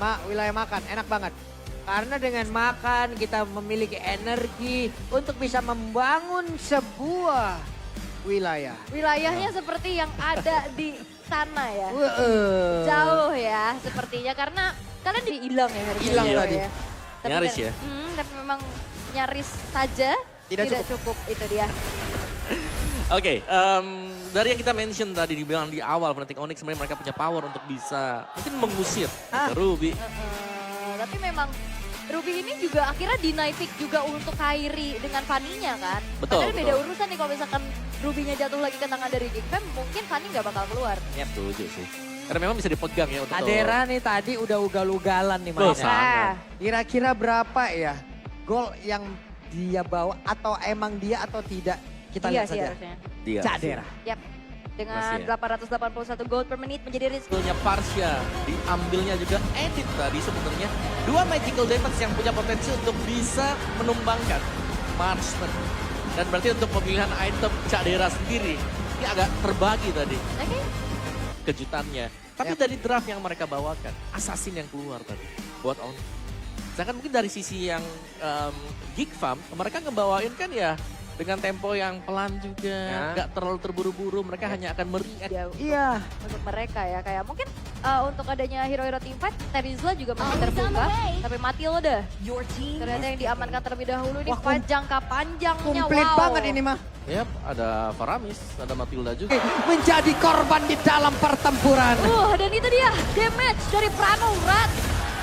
wilayah makan, enak banget. Karena dengan makan kita memiliki energi untuk bisa membangun sebuah wilayah. Wilayahnya seperti yang ada di sana ya. Jauh ya sepertinya karena kalian hilang ya hari Hilang ini tadi. ya. Tapi Nyaris ya? Tapi memang nyaris saja Tidak cukup. Itu dia. Oke, dari yang kita mention tadi dibilang di awal Fnatic Onyx sebenarnya mereka punya power untuk bisa mungkin mengusir Ruby. Tapi memang Ruby ini juga akhirnya deny pick juga untuk Kairi dengan Fanny-nya kan. Betul, Padahal beda betul. urusan nih kalau misalkan Ruby-nya jatuh lagi ke tangan dari Geekfam, mungkin Fanny nggak bakal keluar. Ya setuju sih. Karena memang bisa dipegang ya untuk Cadera nih tadi udah ugal-ugalan nih Loh, mainnya. sangat. Kira-kira berapa ya gol yang dia bawa atau emang dia atau tidak? Kita Iya lihat sih saja. harusnya. dia. Cadera. Yap. Dengan Masih ya. 881 gold per menit menjadi risk. Skillnya Parsha, diambilnya juga edit tadi sebenarnya. Dua magical damage yang punya potensi untuk bisa menumbangkan Marsman. Dan berarti untuk pemilihan item Cadera sendiri, ini agak terbagi tadi Oke. kejutannya. Tapi dari draft yang mereka bawakan, Assassin yang keluar tadi buat on. Sedangkan mungkin dari sisi yang Geek Farm, mereka ngebawain kan ya dengan tempo yang pelan juga, nggak terlalu terburu-buru, mereka hanya akan meriak. Ya, Iya. untuk mereka ya kayak mungkin untuk adanya hero-hero teamfight Terizla juga masih terbuka tapi Matilda ternyata yang diamankan terlebih dahulu di Wah, fight jangka panjangnya. Komplit wow. banget ini mah. Yap, ada Faramis, ada Matilda juga. Menjadi korban di dalam pertempuran. Dan itu dia damage dari Pranorat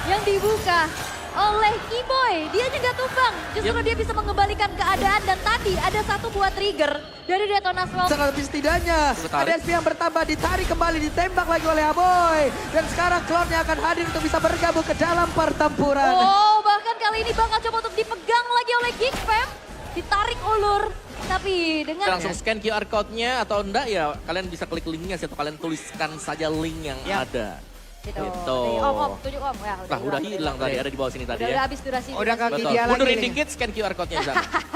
yang dibuka oleh Keyboy. Dia juga tumbang, justru dia bisa mengembalikan keadaan dan tadi ada satu buah trigger dari Detonas Well. Tapi setidaknya Ditarik. ada SP yang bertambah, ditarik kembali, ditembak lagi oleh Aboy. Dan sekarang clone-nya akan hadir untuk bisa bergabung ke dalam pertempuran. Oh, bahkan kali ini bakal coba untuk dipegang lagi oleh Geekfam. Ditarik ulur, tapi dengan Langsung scan QR code-nya atau enggak ya kalian bisa klik linknya sih atau kalian tuliskan saja link yang ada. gitu. Gitu. Nih, Om, tunjuk Om. Ya, Udah hilang tadi, ada di bawah sini tadi Udah ya. habis durasi. Udah kaki Betul. dia lagi Mundurin nih. dikit, scan QR code-nya Zan.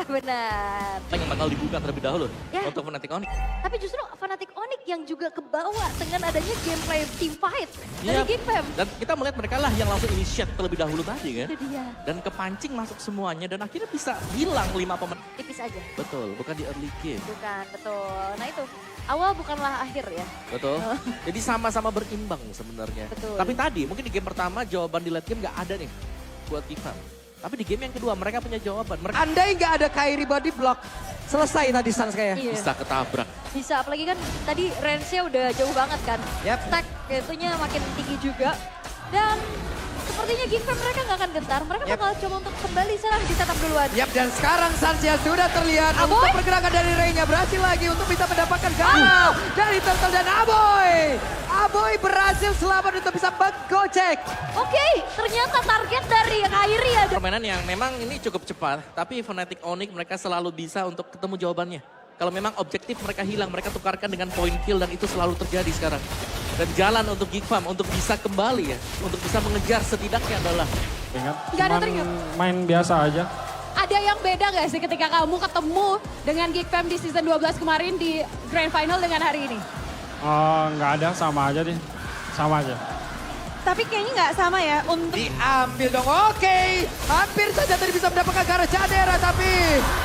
Benar. Yang bakal dibuka terlebih dahulu Ya. untuk Fnatic Onyx. Tapi justru Fnatic Onyx yang juga kebawa dengan adanya gameplay team fight dari Iya. Geekfam. Dan kita melihat mereka lah yang langsung initiate terlebih dahulu tadi kan. Itu dia. Dan kepancing masuk semuanya dan akhirnya bisa hilang 5 pemain. Tipis aja. Betul, bukan di early game. Bukan, betul. Nah itu, awal bukanlah akhir ya. Betul. Jadi sama-sama berimbang sebenarnya. Betul. Tapi tadi mungkin di game pertama jawaban di late game nggak ada nih buat Kifan. Tapi di game yang kedua mereka punya jawaban. Mereka Andai nggak ada Kairi body block, selesai tadi Sans kayak. Iya. bisa ketabrak. Bisa, apalagi kan tadi range-nya udah jauh banget kan. Yap. Stack itunya makin tinggi juga. Dan sepertinya Geekfam mereka nggak akan gentar. Mereka Yap. bakal coba untuk kembali serang di setup duluan. Yap, dan sekarang Sansia sudah terlihat Aboy? untuk pergerakan dari Rey-nya berhasil lagi untuk bisa mendapatkan gol dari Turtle dan Aboy. Aboy berhasil selamat untuk bisa menggocek. Oke, ternyata target dari Kairi ada. Permainan yang memang ini cukup cepat, tapi Fnatic Onyx mereka selalu bisa untuk ketemu jawabannya. Kalau memang objektif mereka hilang, mereka tukarkan dengan point kill dan itu selalu terjadi sekarang. Dan jalan untuk Geek Farm untuk bisa kembali ya, untuk bisa mengejar setidaknya adalah Ingat, Nggak ada cuman trigger. main biasa aja. Ada yang beda gak sih ketika kamu ketemu dengan Geekfam di season 12 kemarin di Grand Final dengan hari ini? Nggak ada, sama aja deh. Sama aja. Tapi kayaknya nggak sama ya untuk Diambil dong, oke. Hampir saja tadi bisa mendapatkan ke arah Cadera, tapi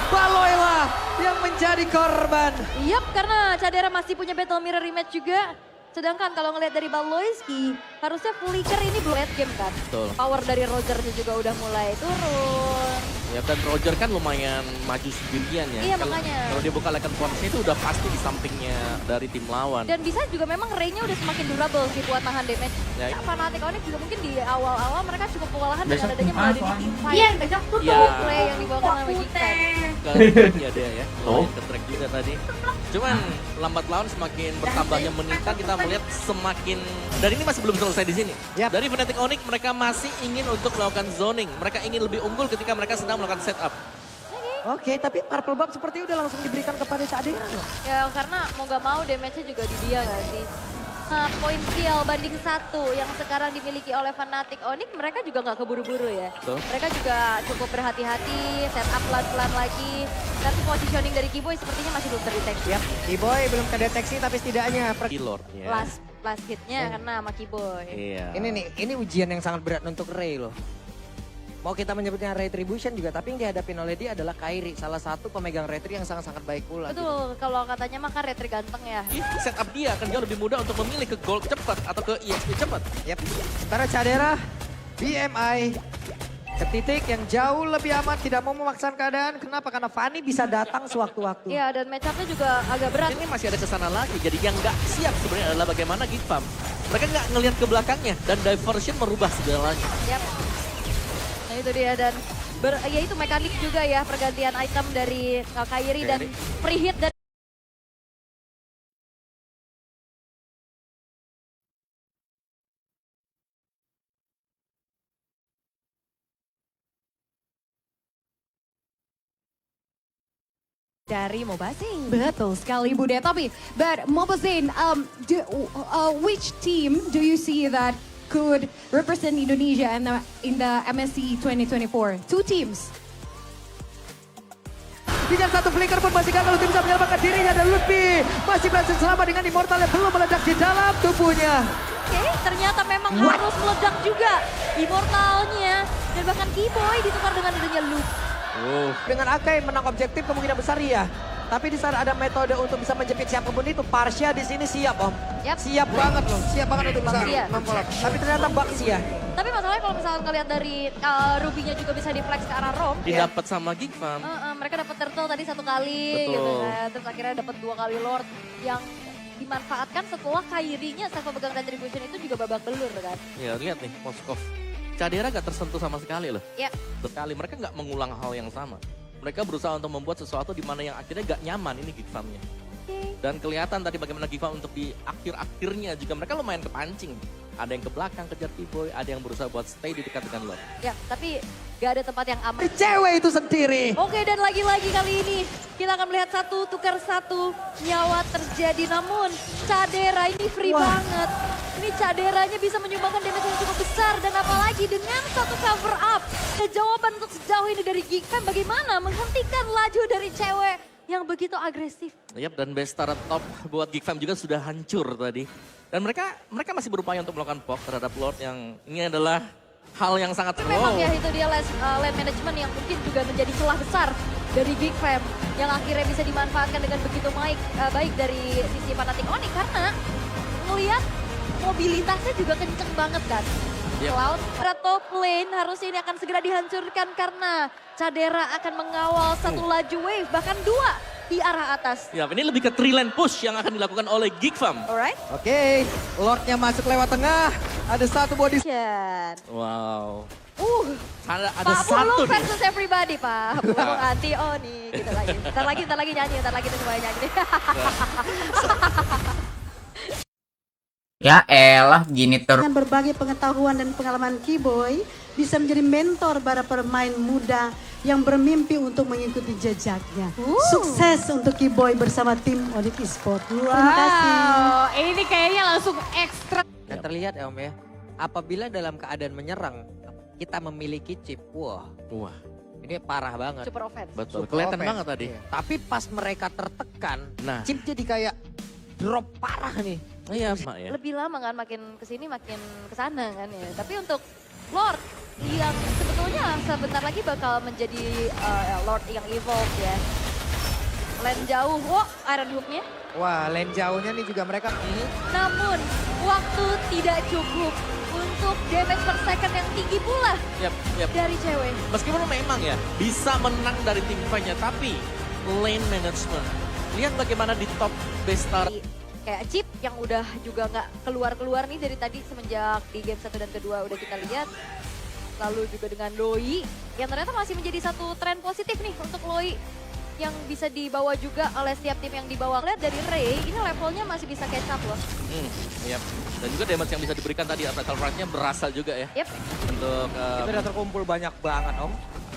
Baloy lah yang menjadi korban. Yap, karena Cadera masih punya battle mirror rematch juga. Sedangkan kalau ngelihat dari Baloyski, harusnya Flicker ini belum late game kan. Betul. Power dari Roger-nya juga udah mulai turun. ya dan Roger kan lumayan maju sendirian ya. Iya, Kalau- makanya. Kalau dia buka Lycan Force itu udah pasti di sampingnya dari tim lawan. Dan bisa juga memang Ray-nya udah semakin durable sih buat nahan damage. Ya. Nah, Fnatic Onyx juga mungkin di awal-awal mereka cukup kewalahan dengan adanya Ah, Paladin di team fight. Iya, besok tutup. Iya. Play yang dibawakan oleh Geekfam. Ya dia ya. Oh, ke track juga tadi. Cuman lambat laun semakin bertambahnya menitan kita melihat semakin dan ini masih belum selesai di sini. Yap. Dari Fnatic Onyx mereka masih ingin untuk melakukan zoning. Mereka ingin lebih unggul ketika mereka sedang melakukan setup. Oke, tapi Purple Buff seperti udah langsung diberikan kepada Cadera loh. Ya karena mau gak mau damage-nya juga di dia gak sih. Nah, poin kill banding 1 yang sekarang dimiliki oleh Fnatic Onyx mereka juga nggak keburu-buru ya. Betul. Mereka juga cukup berhati-hati, set up pelan-pelan lagi. Tapi positioning dari Keyboy sepertinya masih belum terdeteksi. Yap, T-Boy belum kedeteksi tapi setidaknya Killord ya. Last last hitnya karena sama Kiboy. Iya. Ini ujian yang sangat berat untuk Ray loh. Mau kita menyebutnya Retribution juga, tapi yang dihadapin oleh dia adalah Kairi, salah satu pemegang Retri yang sangat-sangat baik pula. Betul, kalau katanya mah kan Retri ganteng ya. Setup dia akan jauh lebih mudah untuk memilih ke gold cepat atau ke EXP cepat. Yap. Sementara Cadera, BMI, ke titik yang jauh lebih aman, tidak mau memaksakan keadaan. Kenapa? Karena Fanny bisa datang sewaktu-waktu. Iya, dan match up-nya juga agak berat. Ini masih ada kesana lagi, jadi yang nggak siap sebenarnya adalah bagaimana Geek Farm. Mereka nggak ngelihat ke belakangnya dan diversion merubah segalanya. Yap. Nah itu dia dan ya itu mekanik juga ya pergantian item dari Kairi dan preheat dari Mobazing. Betul sekali Bude. Tapi, but Mobazing, which team do you see that could represent Indonesia in the MSC 2024? Two teams. Dengan satu flicker pun masih gagal untuk bisa menyelamatkan dirinya dan Lutfi masih berhasil selamat dengan immortal yang belum meledak di dalam tubuhnya. Oke, ternyata memang harus meledak juga immortalnya dan bahkan Kiboy ditukar dengan adanya Luke. Dengan Akai menang objektif kemungkinan besar ya. Tapi di saat ada metode untuk bisa menjepit siapapun itu, Parsha di sini siap Om. Yap. Siap banget loh, siap banget untuk bisa Baxia. memfollow. Tapi ternyata Baxia. Tapi masalahnya kalau misalnya ngeliat dari Ruby-nya juga bisa di-flex ke arah Rom. Didapat sama Geek Farm. Mereka dapat turtle tadi 1 kali gitu Betul. kan. Terus akhirnya dapat 2 kali Lord yang dimanfaatkan setelah Kairi-nya saat pemegang Retribution itu juga babak belur kan. Ya lihat nih, Moskov. Cadera gak tersentuh sama sekali loh. Ya. Sekali, mereka nggak mengulang hal yang sama. Mereka berusaha untuk membuat sesuatu di mana yang akhirnya gak nyaman ini Geek Farm-nya. Dan kelihatan tadi bagaimana Geek Farm untuk di akhir-akhirnya juga mereka lumayan kepancing. Ada yang ke belakang kejar Kiboy, ada yang berusaha buat stay di dekat dengan Lord. Ya, tapi gak ada tempat yang aman. Cewek itu sendiri. Oke, dan lagi-lagi kali ini kita akan melihat satu tukar satu nyawa terjadi. Namun Cadera ini free banget. Ini Caderanya bisa menyumbangkan damage yang cukup besar. Dan apalagi dengan satu cover up. Jawaban untuk sejauh ini dari Geek Fam bagaimana menghentikan laju dari cewek yang begitu agresif. Yap, dan Bestara top buat Geek Fam juga sudah hancur tadi. Dan mereka masih berupaya untuk melakukan poke terhadap Lord yang ini adalah hal yang sangat Tapi memang ya itu dia lane management yang mungkin juga menjadi celah besar dari Geek Fam yang akhirnya bisa dimanfaatkan dengan begitu baik dari sisi Fnatic Onyx karena ngelihat mobilitasnya juga kenceng banget kan. Yep. Cloud pada top lane harusnya ini akan segera dihancurkan karena Cadera akan mengawal satu laju wave bahkan 2 di arah atas. Ya, ini lebih ke 3 lane push yang akan dilakukan oleh Geek Fam. Alright. Oke, Lordnya masuk lewat tengah. Ada satu body. Wow. Ada Pak satu Pulu nih. versus everybody, Pak. Pulu anti Oni. Gitu lagi. Ntar lagi nyanyi, ntar lagi semuanya nyanyi. Ya elah gini terus. Dengan berbagai pengetahuan dan pengalaman Kiboy bisa menjadi mentor para pemain muda yang bermimpi untuk mengikuti jejaknya. Sukses untuk Kiboy bersama tim Onyx Esports. Terima kasih. Wow, ini kayaknya langsung ekstra. Dan terlihat ya Om ya, apabila dalam keadaan menyerang, kita memiliki chip. Wah, ini parah banget. Super offense. Betul, Super kelihatan offense. banget tadi. Iya. Tapi pas mereka tertekan, Nah. chip jadi kayak drop parah nih. Iya, Mak ya. Lebih lama kan makin kesini makin kesana kan ya. Tapi untuk Lord yang sebetulnya sebentar lagi bakal menjadi Lord yang evolve ya. Lane jauh, Iron Hook-nya. Wah, lane jauhnya nih juga mereka. Namun waktu tidak cukup untuk damage per second yang tinggi pula Yap. dari cewek. Meskipun memang ya bisa menang dari tim fight-nya, tapi lane management. Lihat bagaimana di top Bestara. Kayak Chip yang udah juga nggak keluar-keluar nih dari tadi semenjak di game 1 dan kedua udah kita lihat. Lalu juga dengan Loi yang ternyata masih menjadi satu tren positif nih untuk Loi yang bisa dibawa juga oleh setiap tim yang dibawa. Lihat dari Ray, ini levelnya masih bisa catch up loh. Yap. Dan juga damage yang bisa diberikan tadi Fatal Fragment-nya berasal juga ya. Yep. Untuk Itu udah terkumpul banyak banget Om.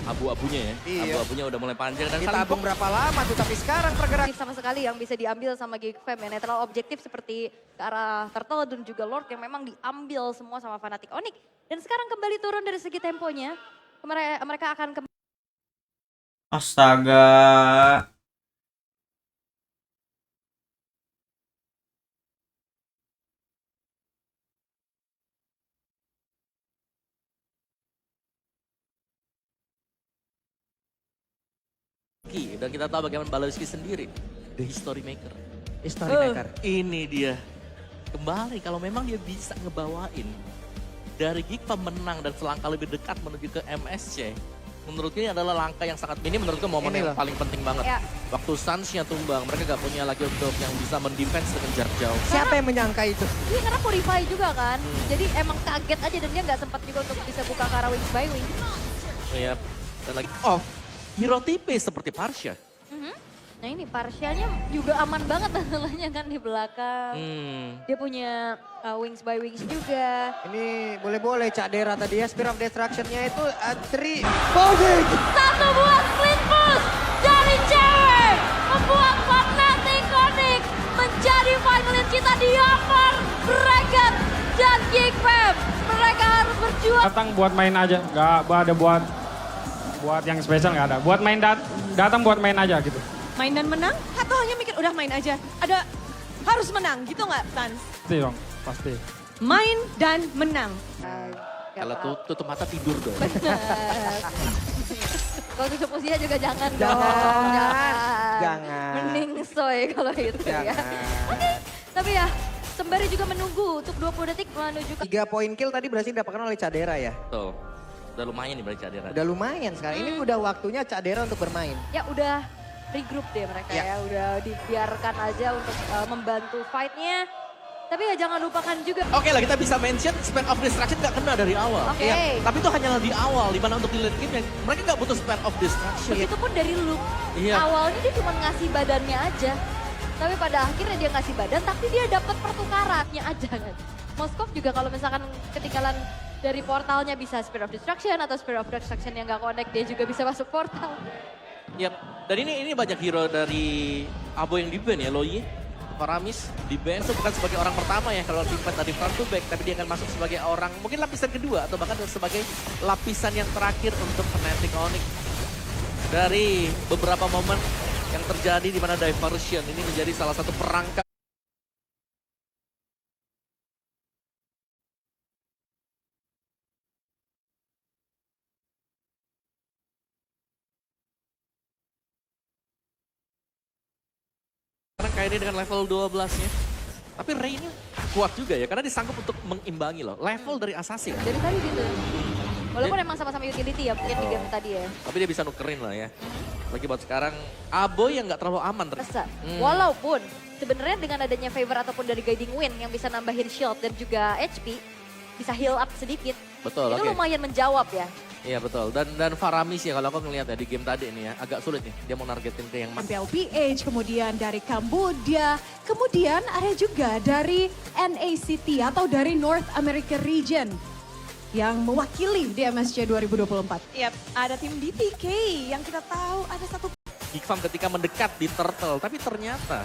abu-abunya ya. Iya. Abu-abunya udah mulai panjang dan Kita saling tabung berapa lama tuh, tapi sekarang pergerakan. Sama sekali yang bisa diambil sama Geek Fam ya. Netral objektif seperti ke arah Turtle dan juga Lord yang memang diambil semua sama Fnatic Onyx. Dan sekarang kembali turun dari segi temponya. Mereka akan kembali. Astaga. Dan kita tahu bagaimana Baloski sendiri, the history maker. History maker. Ini dia. Kembali kalau memang dia bisa ngebawain dari Geekfam menang dan selangkah lebih dekat menuju ke MSC. Menurutku ini adalah langkah yang sangat ini menurutku momen Ini yang loh. paling penting banget. Ya. Waktu Suns-nya tumbang, mereka gak punya lagi untuk yang bisa mendefense dengan jarak jauh. Siapa yang menyangka itu? Iya karena Purify juga kan. Jadi emang kaget aja dan dia nggak sempat juga untuk bisa buka ke arah Wings by Wings. Iya. Dan lagi off. Hero tipis seperti Parsha. Nah ini partialnya juga aman banget masalahnya kan di belakang. Dia punya Wings by Wings juga. Ini boleh-boleh Cak Dera tadi ya. Spear of Destruction-nya itu Tri Bowling. Satu buah split push dari cewek. Membuat Fnatic Onyx menjadi finalist kita di upper bracket. Dan Geekfam, mereka harus berjuang. Datang buat main aja, nggak ada buat yang spesial nggak ada. Buat main datang buat main aja gitu. Main dan menang atau hanya mikir udah main aja? Ada harus menang gitu nggak Tans? Pasti dong, pasti. Main dan menang. Kalau tutup mata tidur dong. Kalau tutup usia juga jangan dong. Jangan. Jangan. Mending soy kalau itu ya. Jangan. Tapi ya, sembari juga menunggu untuk 20 detik menuju ke 3 poin kill tadi berhasil didapatkan oleh Cak Dera ya. Tuh. Udah lumayan nih balik Cadera. Udah lumayan sekarang. Ini udah waktunya Cak Dera untuk bermain. ya udah regroup deh mereka Ya. ya. Udah dibiarkan aja untuk membantu fight-nya. Tapi ya jangan lupakan juga. Oke lah, kita bisa mention span of distraction gak kena dari awal. Oke. Iya, tapi itu hanyalah di awal, di mana untuk di late game mereka gak butuh span of distraction. Begitupun dari look. Iya. Awalnya dia cuma ngasih badannya aja. Tapi pada akhirnya dia ngasih badan, tapi dia dapat pertukarannya aja kan. Moskov juga kalau misalkan ketinggalan dari portalnya bisa Spear of Destruction atau Spear of Destruction yang gak connect, dia juga bisa masuk portal. Yap. Dan ini banyak hero dari Abo yang di-ban ya, Loyi. Faramis di-ban itu bukan sebagai orang pertama ya kalau teamfight dari front to back, tapi dia akan masuk sebagai orang mungkin lapisan kedua atau bahkan sebagai lapisan yang terakhir untuk Fnatic Onyx. Dari beberapa momen yang terjadi di mana diversion ini menjadi salah satu perangkat karena Kairi dengan level 12-nya. Tapi Ray ini kuat juga ya, karena disanggup untuk mengimbangi loh. Level dari assassin. Dari tadi gitu. Walaupun emang sama-sama utility ya mungkin di game tadi ya. Tapi dia bisa nukerin lah ya. Lagi buat sekarang, Abo yang nggak terlalu aman. Masa. Walaupun sebenarnya dengan adanya favor ataupun dari Guiding Wind yang bisa nambahin shield dan juga HP, bisa heal up sedikit. Betul, Itu oke. lumayan menjawab ya. Iya betul. Dan Faramis ya kalau aku ngelihat ya di game tadi ini ya, agak sulit nih. Dia mau nargetin ke yang mana. MPLPH, kemudian dari Kamboja, kemudian ada juga dari NACT atau dari North America Region yang mewakili di MSC 2024. Yap, ada tim DTK yang kita tahu ada satu Geekfam ketika mendekat di Turtle, tapi ternyata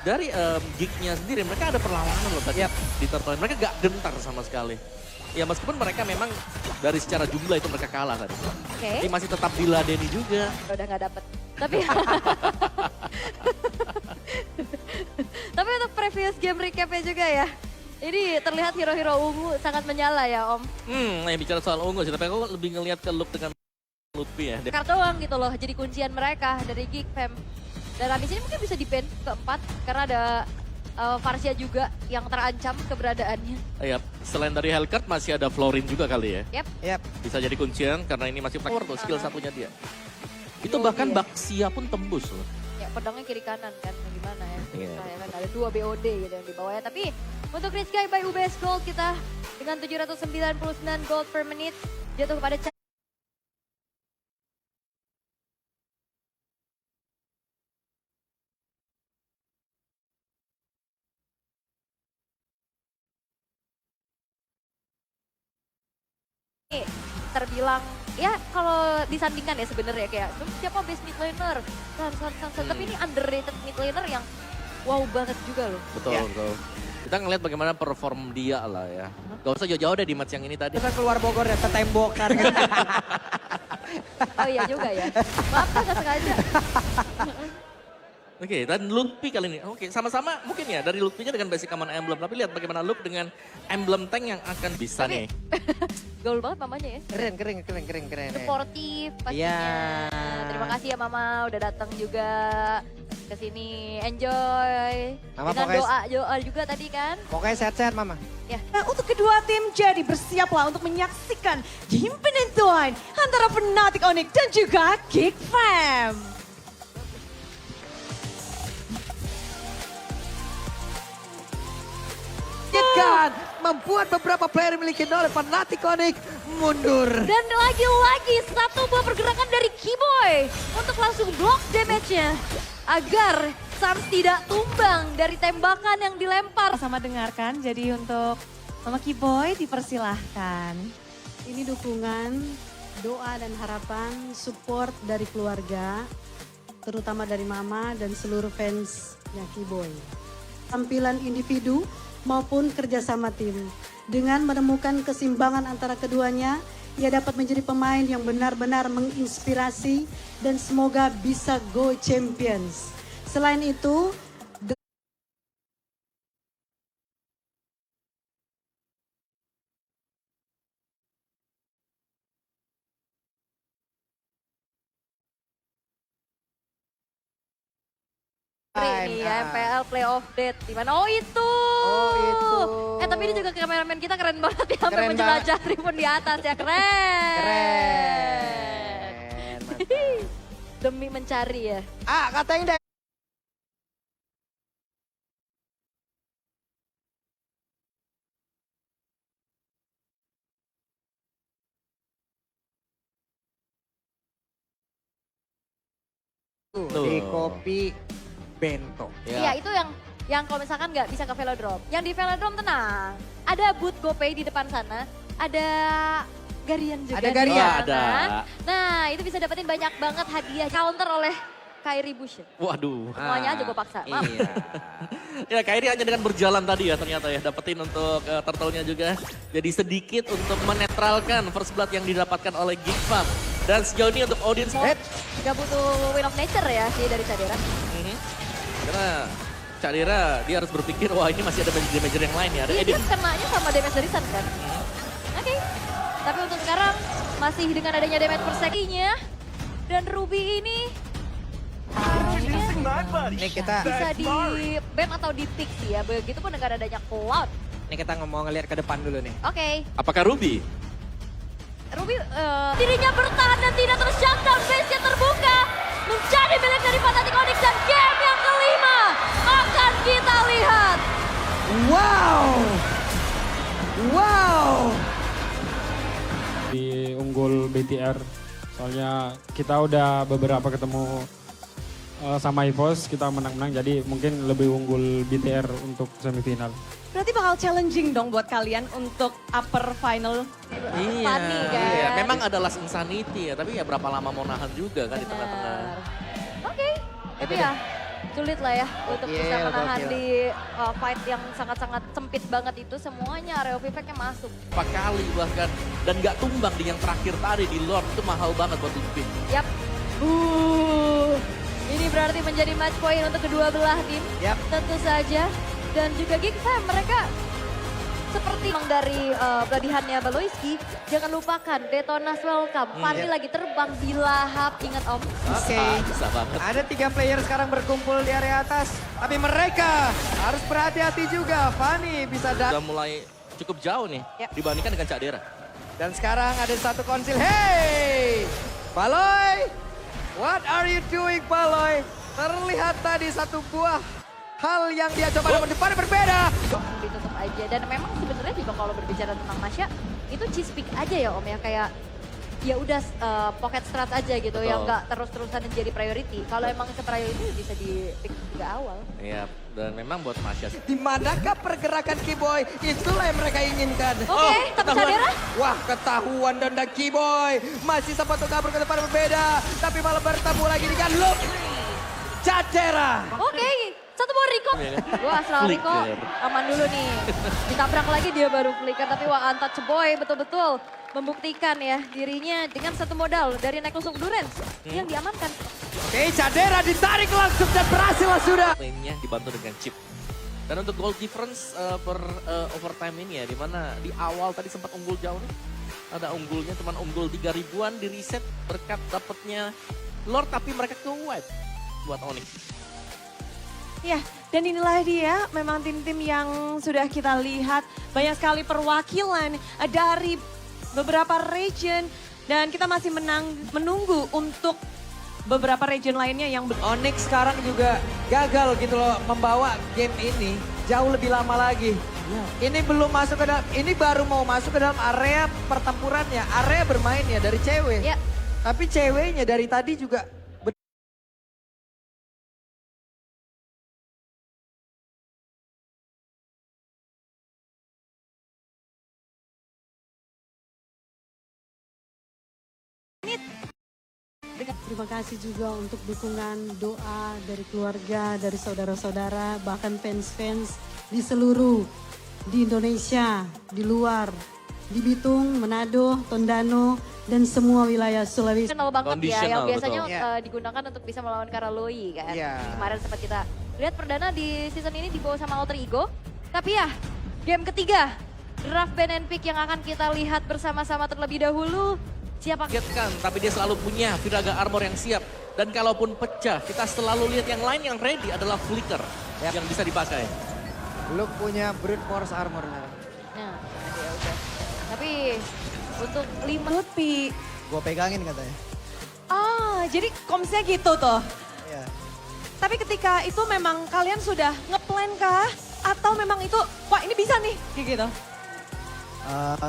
dari Geek-nya sendiri mereka ada perlawanan loh tadi di Turtle. Mereka gak gentar sama sekali. Ya meskipun mereka memang dari secara jumlah itu mereka kalah tadi. Oke. Tapi masih tetap diladeni juga. Udah nggak dapet. Tapi tapi untuk previous game recapnya juga ya. Ini terlihat hero-hero ungu sangat menyala ya Om. Bicara soal ungu sih, tapi aku lebih ngelihat ke look dengan Lutfi ya. Kartu doang gitu loh, jadi kuncian mereka dari Geekfam. Dan habis ini mungkin bisa di-ban keempat karena ada Farsia juga yang terancam keberadaannya. Yap, selain dari Hellcat masih ada Florin juga kali ya. Yap. Bisa jadi kuncian karena ini masih power tuh skill satunya dia. Itu Oh, bahkan iya. Baxia pun tembus loh. Ya pedangnya kiri kanan kan, gimana ya. Iya. Nah, ya kan ada 2 BOD gitu yang di bawahnya. Tapi untuk Rich Guy by UBS Gold kita dengan 799 gold per menit jatuh kepada terbilang ya kalau disandingkan ya sebenarnya kayak siapa best mid laner tapi ini underrated mid laner yang wow banget juga loh. Betul, betul. Kita ngeliat bagaimana perform dia lah ya. Gak usah jauh-jauh deh di match yang ini tadi. Kita keluar Bogor ya, ke tembokan. Oh iya juga ya, maaf nggak sengaja. Oke, dan Luffy kali ini. Oke, sama-sama mungkin ya dari Luffy-nya dengan basic common emblem. Tapi lihat bagaimana Luke dengan emblem tank yang akan bisa nih. Gaul banget mamanya ya. Keren. Sportif pastinya. Iya. Terima kasih ya Mama udah datang juga ke sini. Enjoy. Mama Dengan pokoknya- doa juga tadi kan. Pokoknya sehat-sehat Mama. Nah, untuk kedua tim jadi bersiaplah untuk menyaksikan game penentuan antara Fnatic Onyx dan juga Geek Fam. Kan membuat beberapa player memiliki oleh Fnatic Onyx mundur. Dan lagi-lagi satu buah pergerakan dari Keyboy untuk langsung block damage-nya. Agar Sans tidak tumbang dari tembakan yang dilempar. Sama dengarkan, jadi untuk Mama Keyboy dipersilahkan. Ini dukungan, doa dan harapan, support dari keluarga, terutama dari Mama dan seluruh fansnya Keyboy. Tampilan individu maupun kerjasama tim. Dengan menemukan keseimbangan antara keduanya, ia dapat menjadi pemain yang benar-benar menginspirasi dan semoga bisa go champions. Selain itu, Ini ya, MPL Playoff Date. Dimana? Oh itu. Oh, itu. Tapi ini juga kameramen kita keren banget ya. Sampai Keren menjelajah tribun di atas ya. Keren. Keren. Demi mencari ya. Kata yang di kopi bento. Iya itu yang kalau misalkan nggak bisa ke Velodrome. Yang di Velodrome tenang. Ada booth GoPay di depan sana. Ada Garian juga. Ada di Garian. sana. Ada. Nah itu bisa dapetin banyak banget hadiah. Counter oleh Kairi Bush. Waduh. Semuanya aja gue paksa. Maaf. Iya. Ya Kairi hanya dengan berjalan tadi ya ternyata ya. Dapetin untuk turtle-nya juga. Jadi sedikit untuk menetralkan first blood yang didapatkan oleh Geek Fam. Dan sejauh ini untuk audience Gak butuh win of nature ya sih dari Cadera. karena Cak Dera dia harus berpikir wah ini masih ada major yang lain ya. Ada Iya Edin. dia kenanya sama damage dari Sun kan. Oke. Tapi untuk sekarang masih dengan adanya damage persekinya. Dan Ruby ini harusnya Ini kita bisa di ban atau di pick sih ya. Begitupun dengan adanya Cloud. mau ngelihat ke depan dulu nih. Oke. Apakah Ruby? Ruby dirinya bertahan dan tidak tershutdown. Base-nya terbuka. Menjadi milik dari Fnatic Onyx dan game yang kelima akan kita lihat. Wow. Di unggul BTR. Soalnya kita udah beberapa ketemu sama EVOS, kita menang-menang. Jadi mungkin lebih unggul BTR untuk semifinal. Berarti bakal challenging dong buat kalian untuk upper final. Funny kan. Iya, memang ada last insanity ya, tapi ya berapa lama mau nahan juga kan di tengah-tengah. Oke, tapi ya sulit lah ya untuk bisa menahan di fight yang sangat-sangat sempit banget itu. Semuanya area of effect-nya masuk. 4 kali bahkan dan nggak tumbang di yang terakhir tadi di Lord itu mahal banget buat Luffy. Yap. Ini berarti menjadi match point untuk kedua belah tim. Yap. Tentu saja. Dan juga Geek Fam, mereka seperti memang dari pelatihannya Baloiski, jangan lupakan Detonas welcome. Fanny lagi terbang di lahap, ingat Om. Oke. Bisa banget. Ada 3 player sekarang berkumpul di area atas. Tapi mereka harus berhati-hati juga. Fanny bisa Udah mulai cukup jauh nih dibandingkan dengan Cak Dera. Dan sekarang ada satu konsil. Hey! Baloy! What are you doing, Baloy? Terlihat tadi satu buah hal yang dia coba namun depannya berbeda. Ditutup aja. Dan memang sebenarnya juga kalau berbicara tentang Masya, itu cheese pick aja ya Om ya. Kayak ya udah pocket strat aja gitu. Yang nggak terus-terusan jadi priority. Kalau emang ke priority bisa di pick juga awal. Iya, dan memang buat Masya. Di manakah pergerakan Keyboy? Itulah yang mereka inginkan. Oke, tapi Cadera? Wah, ketahuan dan Keyboy masih sempat untuk kabur ke depan berbeda. Tapi malah bertemu lagi dengan Luke. Cadera. Oke, satu buah Rico. Wah, Astral Rico Flicker. aman dulu nih. Ditabrak lagi dia baru flicker, tapi wah untouchable betul-betul. membuktikan ya dirinya dengan satu modal dari Neklos Endurance yang diamankan. Oke, Cadera ditarik langsung dan berhasil sudah. Lainnya dibantu dengan chip. Dan untuk goal difference per overtime ini ya, dimana di awal tadi sempat unggul jauh nih. Ada unggulnya, cuman unggul 3 ribuan di reset berkat dapatnya Lord, tapi mereka ke wipe buat Onyx. Ya, dan inilah dia memang tim-tim yang sudah kita lihat banyak sekali perwakilan dari beberapa region dan kita masih menunggu untuk beberapa region lainnya yang Onyx sekarang juga gagal gitu loh membawa game ini jauh lebih lama lagi. Ini belum masuk ke dalam, ini baru mau masuk ke dalam area pertempurannya, area bermainnya dari cewek. Ya. Tapi ceweknya dari tadi juga Terima kasih juga untuk dukungan doa dari keluarga, dari saudara-saudara, bahkan fans-fans di seluruh, di Indonesia, di luar, di Bitung, Manado, Tondano, dan semua wilayah Sulawesi. Kenal banget ya, yang Conditional, biasanya betul. digunakan untuk bisa melawan Karaloi kan. Iya. Kemarin sempat kita lihat perdana di season ini dibawa sama Alter Ego. Tapi ya, game ketiga, draft ban and pick yang akan kita lihat bersama-sama terlebih dahulu. Siapa? Kan, tapi dia selalu punya Viraga Armor yang siap. Dan kalaupun pecah, kita selalu lihat yang lain yang ready adalah Flicker yang bisa dipakai. Luke punya Brute Force Armor. Nah, ya udah. Tapi untuk 5 Lutfi. Gue pegangin katanya. Ah, jadi komsnya gitu tuh. Iya. Tapi ketika itu memang kalian sudah ngeplan kah? Atau memang itu, wah ini bisa nih, kayak gitu.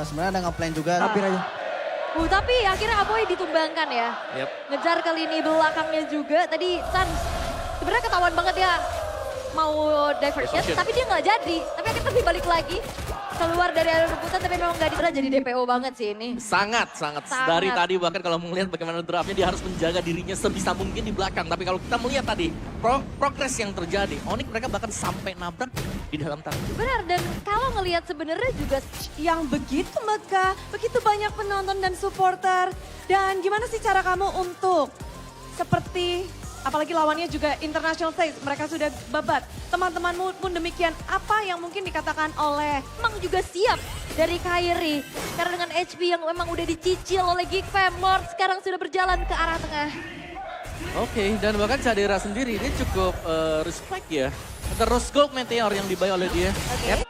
Sebenarnya ada nge-plan juga. Hampir aja. tapi akhirnya Aboy ditumbangkan ya. Yep. Ngejar ke lini belakangnya juga. Tadi San sebenarnya ketahuan banget ya mau diversion, tapi dia nggak jadi. Tapi akhirnya lebih balik lagi. Keluar dari area rebutan tapi memang nggak diterima, jadi DPO banget sih ini. Sangat. Dari tadi bahkan kalau melihat bagaimana draftnya dia harus menjaga dirinya sebisa mungkin di belakang. Tapi kalau kita melihat tadi progres yang terjadi, Onyx mereka bahkan sampai nabrak di dalam tanah. Benar, dan kalau ngelihat sebenarnya juga Yang begitu megah, begitu banyak penonton dan supporter. Dan gimana sih cara kamu untuk seperti, apalagi lawannya juga international stage, mereka sudah babat. Teman-temanmu pun demikian, apa yang mungkin dikatakan oleh emang juga siap dari Kairi. Karena dengan HP yang memang udah dicicil oleh Geek Fam, Lord sekarang sudah berjalan ke arah tengah. Oke, dan bahkan Cadera sendiri dia cukup respect ya. Terus Gold Meteor yang dibayar oleh dia. Oke.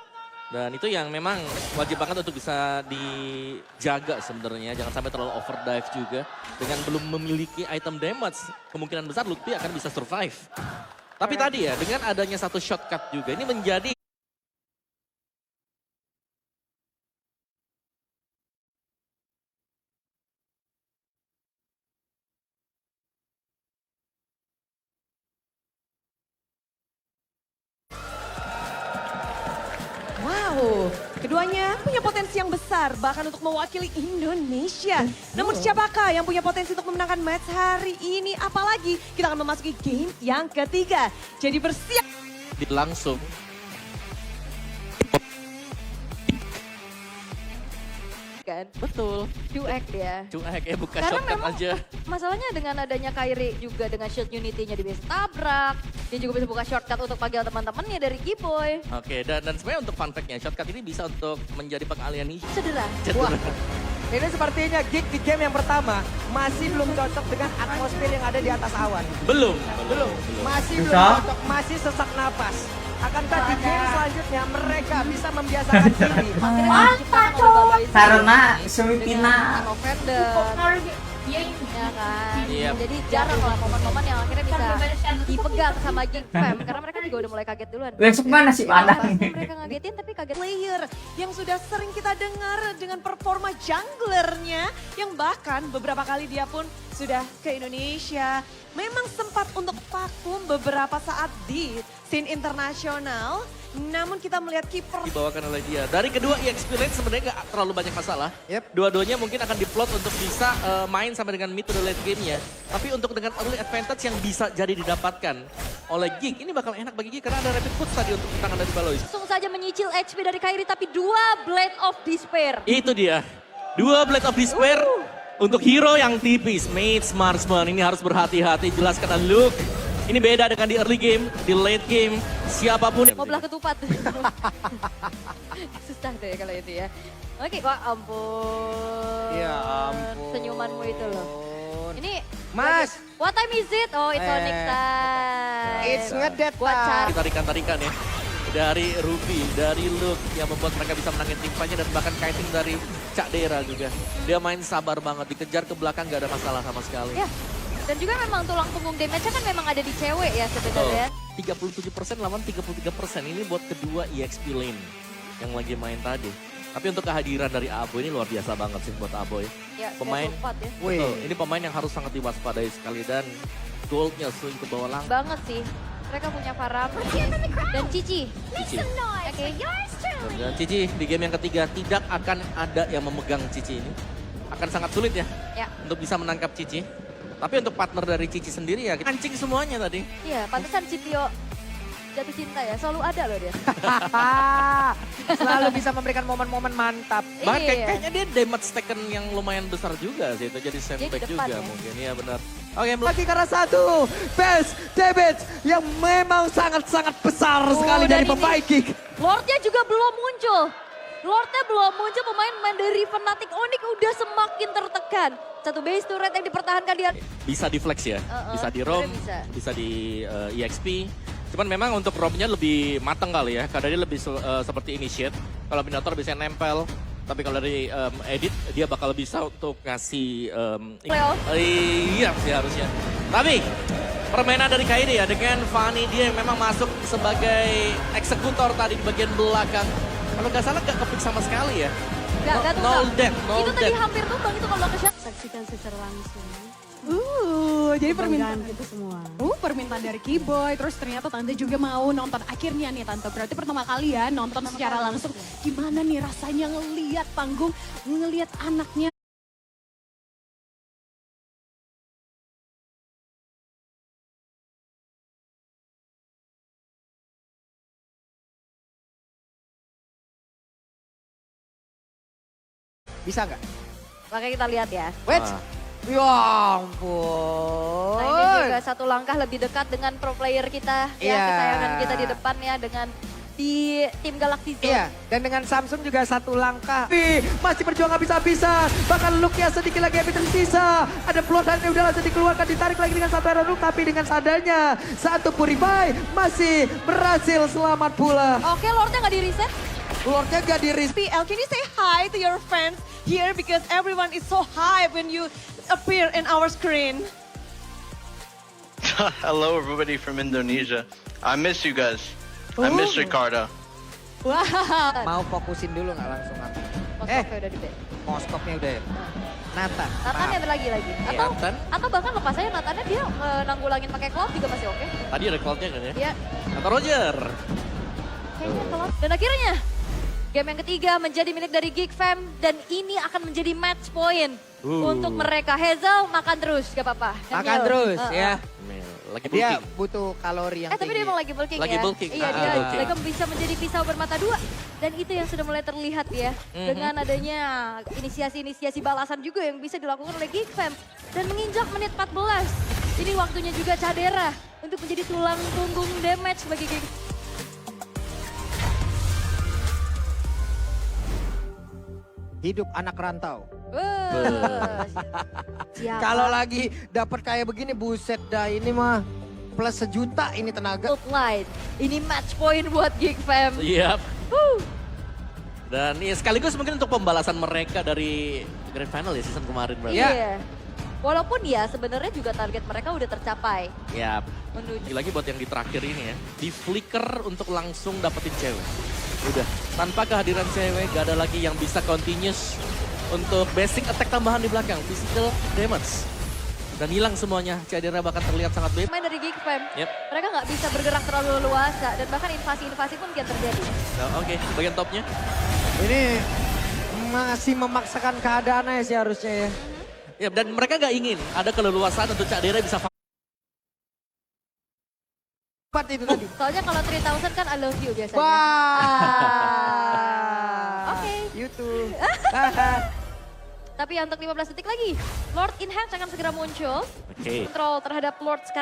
Dan itu yang memang wajib banget untuk bisa dijaga sebenarnya. Jangan sampai terlalu overdive juga. Dengan belum memiliki item damage, kemungkinan besar Lutfi akan bisa survive. Tapi tadi ya, dengan adanya satu shortcut juga, ini menjadi wow, keduanya punya potensi yang besar bahkan untuk mewakili Indonesia. Namun siapakah yang punya potensi untuk memenangkan match hari ini? Apalagi kita akan memasuki game yang ketiga. Jadi bersiap. langsung. Kan? Betul. Cuek dia. Cuek ya, bukan Karena shortcut memang aja. masalahnya dengan adanya Kairi juga dengan shield unity-nya dia bisa tabrak. Dia juga bisa buka shortcut untuk panggil teman-temannya dari Giboy. Oke, dan sebenarnya untuk fun fact-nya, shortcut ini bisa untuk menjadi pengalian isu. Cedera. Wah, ini sepertinya Geek di game yang pertama masih belum cocok dengan atmosfer yang ada di atas awan. Belum. Masih belum cocok, masih sesak napas. Akankah di game selanjutnya mereka bisa membiasakan diri? Karena semifinal. Sama Fender. Ya kan. Iya. Jadi jarang lah momen-momen yang akhirnya bisa dipegang sama Geek Fam. Karena mereka juga udah mulai kaget duluan. Besok mana sih Padang? Pasti mereka ngagetin tapi kaget. Player yang sudah sering kita dengar dengan performa junglernya yang bahkan beberapa kali dia pun sudah ke Indonesia. Memang sempat untuk vakum beberapa saat di scene internasional. Namun kita melihat kiper Dibawakan oleh dia. Dari kedua experience sebenarnya gak terlalu banyak masalah. Yep. Dua-duanya mungkin akan diplot untuk bisa main sampai dengan mid to the late game-nya. Tapi untuk dengan early advantage yang bisa jadi didapatkan oleh Geek, ini bakal enak bagi Geek karena ada rapid push tadi untuk tangan dari Balois. Langsung saja menyicil HP dari Kairi tapi 2 Blade of Despair. Itu dia. Dua Blade of Despair untuk hero yang tipis. Mage Marksman ini harus berhati-hati. Jelaskan Luke. Ini beda dengan di early game, di late game. Siapapun. Mau belah ketupat. Susah deh kalau itu ya. Oke, wah ampun. Ya ampun. Senyumanmu itu loh. Ini Mas. what time is it? Oh, it's Onyx time. It's ngedet Buat cari. Tarikan-tarikan ya. Dari Ruby, dari Luke yang membuat mereka bisa menangin timpannya dan bahkan kiting dari Cak Dera juga. Dia main sabar banget, dikejar ke belakang gak ada masalah sama sekali. Ya. Dan juga memang tulang punggung damage-nya kan memang ada di cewek ya sebenarnya. 37% lawan 33%. Ini buat kedua EXP lane yang lagi main tadi. Tapi untuk kehadiran dari Abo ini luar biasa banget sih buat Abo ya. Ya, Pemain, level 4 ya. betul, ini pemain yang harus sangat diwaspadai sekali dan goldnya sering ke bawah langsung. Banget sih. Mereka punya Faram dan Cici. Cici. Oke. Dan Cici di game yang ketiga tidak akan ada yang memegang Cici ini. Akan sangat sulit ya, Ya. untuk bisa menangkap Cici. Tapi untuk partner dari Cici sendiri ya, mancing semuanya tadi. Iya, pantesan Cipio jatuh cinta ya. Selalu ada loh dia. Selalu bisa memberikan momen-momen mantap. Bahkan Iya. kayaknya dia damage taken yang lumayan besar juga sih. Itu jadi sandbag di depan juga ya. mungkin. Iya benar. Oke, Lagi karena satu best damage yang memang sangat-sangat besar sekali dan dari ini- pemain Kick. Lordnya juga belum muncul. Lordnya belum muncul, pemain dari Fnatic Onyx udah semakin tertekan. Satu base turret yang dipertahankan dia. bisa di flex ya, bisa di ROM, sebenarnya bisa di EXP. Cuman memang untuk ROM-nya lebih mateng kali ya, karena dia lebih seperti initiate. Kalau Minotaur bisa nempel, tapi kalau dari edit dia bakal bisa untuk ngasih Playoff. iya sih harusnya. Tapi permainan dari KID ya dengan Fanny dia yang memang masuk sebagai eksekutor tadi di bagian belakang. Kalau nggak salah nggak kepik sama sekali ya. Gak No tumbang. death, no Itu tadi death. hampir tumbang itu kalau ke Saksikan secara langsung. Jadi permintaan Kebanggaan kita semua. permintaan dari Keyboy, terus ternyata Tante juga mau nonton akhirnya nih Tante. Berarti pertama kali ya nonton secara langsung. Gimana nih rasanya ngelihat panggung, ngelihat anaknya. Bisa nggak? Makanya kita lihat ya. Wait. Ah. Ya ampun. Nah ini juga satu langkah lebih dekat dengan pro player kita. Ya, Iya. kesayangan kita di depan ya dengan di tim Galaxy Zone. Iya, dan dengan Samsung juga satu langkah. Masih berjuang habis-habisan. Bahkan Luke yang sedikit lagi habis tersisa. Ada peluang dan udah langsung dikeluarkan, ditarik lagi dengan satu arrow Luke. Tapi dengan sadarnya, satu Purify masih berhasil selamat pula. Oke, Lordnya nggak di reset. Lordnya gak di-risk. PL, can you say hi to your fans here because everyone is so hype when you appear in our screen? Hello, everybody from Indonesia. I miss you guys. I miss Ricardo. Wow. Mau fokusin dulu nggak langsung aku? Moskopnya udah di back. Moskopnya udah ya? Nathan. Nathan yang lagi-lagi. Iya, Atau Nathan. atau bahkan lepas aja Nathannya dia nanggulangin pakai cloud juga masih oke. Tadi ada cloud-nya kan ya? Iya, Kata Roger. kayaknya cloud. Dan akhirnya game yang ketiga menjadi milik dari Geek Fam dan ini akan menjadi match point untuk mereka. Hazel makan terus, gak apa-apa. Makan terus ya. Lagi Dia bulking. butuh kalori yang Tapi dia tinggi. emang lagi bulking Lagi ya. bulking. Iya, Ah, dia bulking. lagi bisa menjadi pisau bermata dua. Dan itu yang sudah mulai terlihat ya. Dengan adanya inisiasi-inisiasi balasan juga yang bisa dilakukan oleh Geek Fam. Dan menginjak menit 14. Ini waktunya juga Cadera untuk menjadi tulang punggung damage bagi Geek. Hidup anak rantau. Wah, siapa? Kalau lagi dapat kayak begini, buset dah ini mah plus 1 juta ini tenaga. Outline. Ini match point buat Geek Fam. Yap. Dan ya sekaligus mungkin untuk pembalasan mereka dari Grand Final ya season kemarin berarti. Iya. Walaupun ya sebenarnya juga target mereka udah tercapai. Yap. Menuju. Lagi buat yang di terakhir ini ya. Di flicker untuk langsung dapetin cewek. Udah. Tanpa kehadiran cewek gak ada lagi yang bisa continuous untuk basic attack tambahan di belakang. Physical damage. Dan hilang semuanya. Cadera bahkan terlihat sangat bebas. Main dari Geek Fam. Yep. Mereka nggak bisa bergerak terlalu luasa dan bahkan invasi-invasi pun kian terjadi. Nah, oke, bagian topnya. Ini masih memaksakan keadaannya sih harusnya ya. Ya, dan mereka gak ingin ada keleluasaan untuk Cadera bisa Cepat itu tadi. Soalnya kalau 3000 kan I love you biasanya. Wah. Oke. YouTube. Tapi untuk 15 detik lagi, Lord in Hand akan segera muncul. Oke. Kontrol terhadap Lord sekarang.